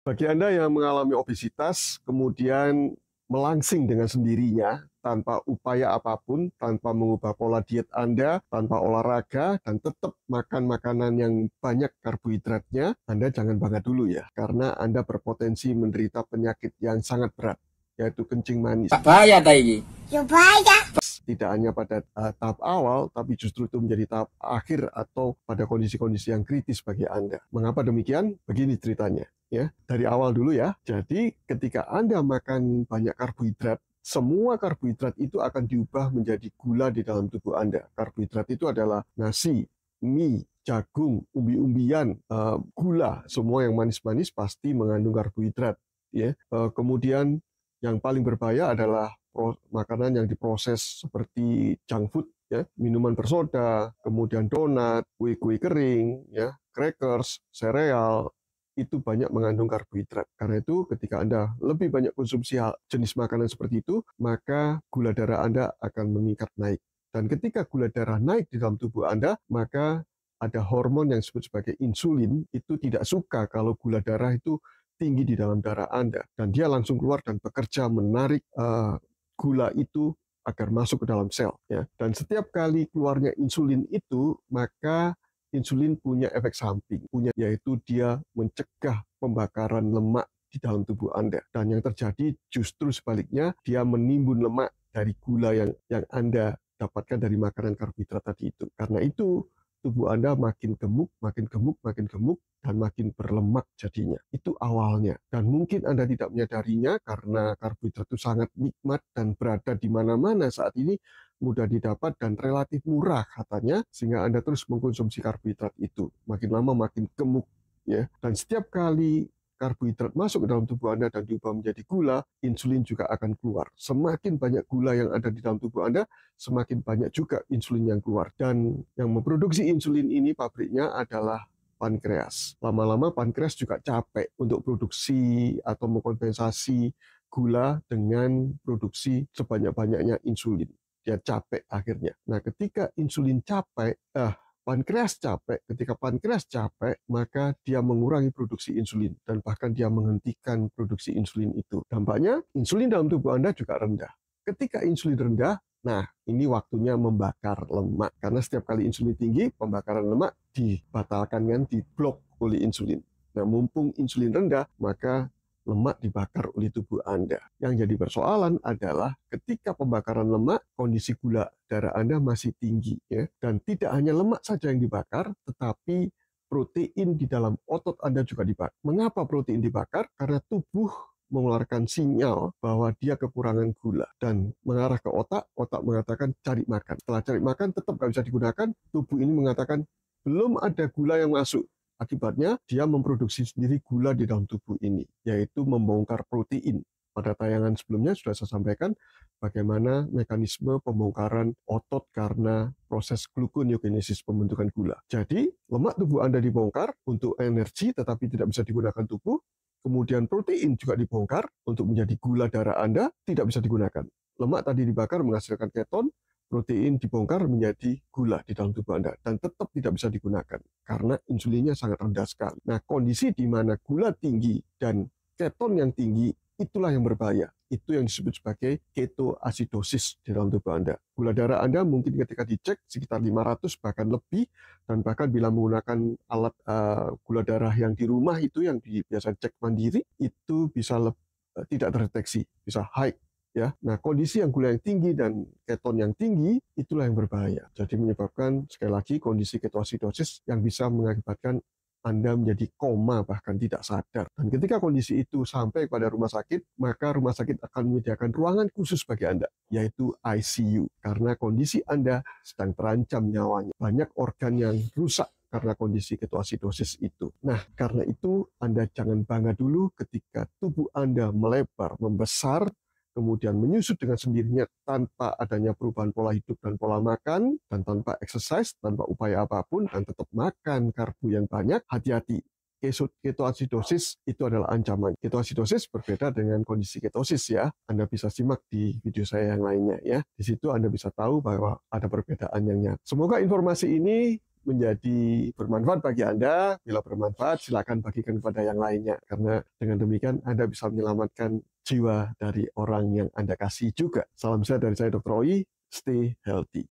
Bagi Anda yang mengalami obesitas, kemudian melangsing dengan sendirinya, tanpa upaya apapun, tanpa mengubah pola diet Anda, tanpa olahraga, dan tetap makan makanan yang banyak karbohidratnya, Anda jangan bangga dulu ya, karena Anda berpotensi menderita penyakit yang sangat berat, yaitu kencing manis. Bahaya ta iki. Ya bahaya. Tidak hanya pada tahap awal, tapi justru itu menjadi tahap akhir atau pada kondisi-kondisi yang kritis bagi Anda. Mengapa demikian? Begini ceritanya. Ya, dari awal dulu ya. Jadi ketika Anda makan banyak karbohidrat, semua karbohidrat itu akan diubah menjadi gula di dalam tubuh Anda. Karbohidrat itu adalah nasi, mie, jagung, umbi-umbian, gula, semua yang manis-manis pasti mengandung karbohidrat. Ya, kemudian yang paling berbahaya adalah makanan yang diproses seperti junk food, ya, minuman bersoda, kemudian donat, kue-kue kering, ya, crackers, sereal, itu banyak mengandung karbohidrat. Karena itu ketika Anda lebih banyak konsumsi jenis makanan seperti itu, maka gula darah Anda akan meningkat naik. Dan ketika gula darah naik di dalam tubuh Anda, maka ada hormon yang disebut sebagai insulin, itu tidak suka kalau gula darah itu tinggi di dalam darah Anda. Dan dia langsung keluar dan bekerja menarik gula itu agar masuk ke dalam sel. Ya. Dan setiap kali keluarnya insulin itu, maka insulin punya efek samping, yaitu dia mencegah pembakaran lemak di dalam tubuh Anda. Dan yang terjadi justru sebaliknya, dia menimbun lemak dari gula yang Anda dapatkan dari makanan karbohidrat tadi itu. Karena itu, tubuh Anda makin gemuk, makin gemuk, makin gemuk, dan makin berlemak jadinya. Itu awalnya. Dan mungkin Anda tidak menyadarinya karena karbohidrat itu sangat nikmat dan berada di mana-mana saat ini, mudah didapat dan relatif murah katanya, sehingga Anda terus mengkonsumsi karbohidrat itu. Makin lama makin gemuk. Ya. Dan setiap kali karbohidrat masuk ke dalam tubuh Anda dan diubah menjadi gula, insulin juga akan keluar. Semakin banyak gula yang ada di dalam tubuh Anda, semakin banyak juga insulin yang keluar. Dan yang memproduksi insulin ini pabriknya adalah pankreas. Lama-lama pankreas juga capek untuk produksi atau mengkompensasi gula dengan produksi sebanyak-banyaknya insulin. Dia capek akhirnya. Nah, ketika insulin capek, pankreas capek. Ketika pankreas capek, maka dia mengurangi produksi insulin dan bahkan dia menghentikan produksi insulin itu. Dampaknya, insulin dalam tubuh Anda juga rendah. Ketika insulin rendah, nah ini waktunya membakar lemak. Karena setiap kali insulin tinggi, pembakaran lemak dibatalkan, kan, diblok oleh insulin. Nah, mumpung insulin rendah, maka lemak dibakar oleh tubuh Anda. Yang jadi persoalan adalah ketika pembakaran lemak, kondisi gula darah Anda masih tinggi, ya. Dan tidak hanya lemak saja yang dibakar, tetapi protein di dalam otot Anda juga dibakar. Mengapa protein dibakar? Karena tubuh mengeluarkan sinyal bahwa dia kekurangan gula dan mengarah ke otak, otak mengatakan cari makan. Setelah cari makan tetap nggak bisa digunakan, tubuh ini mengatakan belum ada gula yang masuk. Akibatnya, dia memproduksi sendiri gula di dalam tubuh ini, yaitu membongkar protein. Pada tayangan sebelumnya sudah saya sampaikan bagaimana mekanisme pembongkaran otot karena proses gluconeogenesis, pembentukan gula. Jadi, lemak tubuh Anda dibongkar untuk energi tetapi tidak bisa digunakan tubuh. Kemudian protein juga dibongkar untuk menjadi gula darah Anda, tidak bisa digunakan. Lemak tadi dibakar menghasilkan keton, protein dibongkar menjadi gula di dalam tubuh Anda dan tetap tidak bisa digunakan karena insulinnya sangat rendah sekali. Nah, kondisi di mana gula tinggi dan keton yang tinggi itulah yang berbahaya. Itu yang disebut sebagai ketoasidosis di dalam tubuh Anda. Gula darah Anda mungkin ketika dicek sekitar 500 bahkan lebih, dan bahkan bila menggunakan alat gula darah yang di rumah itu yang biasa cek mandiri, itu bisa tidak terdeteksi, bisa high. Ya, nah kondisi yang gula yang tinggi dan keton yang tinggi itulah yang berbahaya. Jadi menyebabkan sekali lagi kondisi ketoasidosis yang bisa mengakibatkan Anda menjadi koma bahkan tidak sadar. Dan ketika kondisi itu sampai pada rumah sakit, maka rumah sakit akan menyediakan ruangan khusus bagi Anda, yaitu ICU. Karena kondisi Anda sedang terancam nyawanya. Banyak organ yang rusak karena kondisi ketoasidosis itu. Nah, karena itu Anda jangan bangga dulu ketika tubuh Anda melebar, membesar, kemudian menyusut dengan sendirinya tanpa adanya perubahan pola hidup dan pola makan, dan tanpa exercise, tanpa upaya apapun, dan tetap makan karbo yang banyak, hati-hati. Ketoasidosis itu adalah ancaman. Ketoasidosis berbeda dengan kondisi ketosis ya. Anda bisa simak di video saya yang lainnya ya. Di situ Anda bisa tahu bahwa ada perbedaan yang nyata. Semoga informasi ini menjadi bermanfaat bagi Anda. Bila bermanfaat, silakan bagikan kepada yang lainnya. Karena dengan demikian Anda bisa menyelamatkan jiwa dari orang yang Anda kasih juga. Salam sehat dari saya, Dr. Oi. Stay healthy.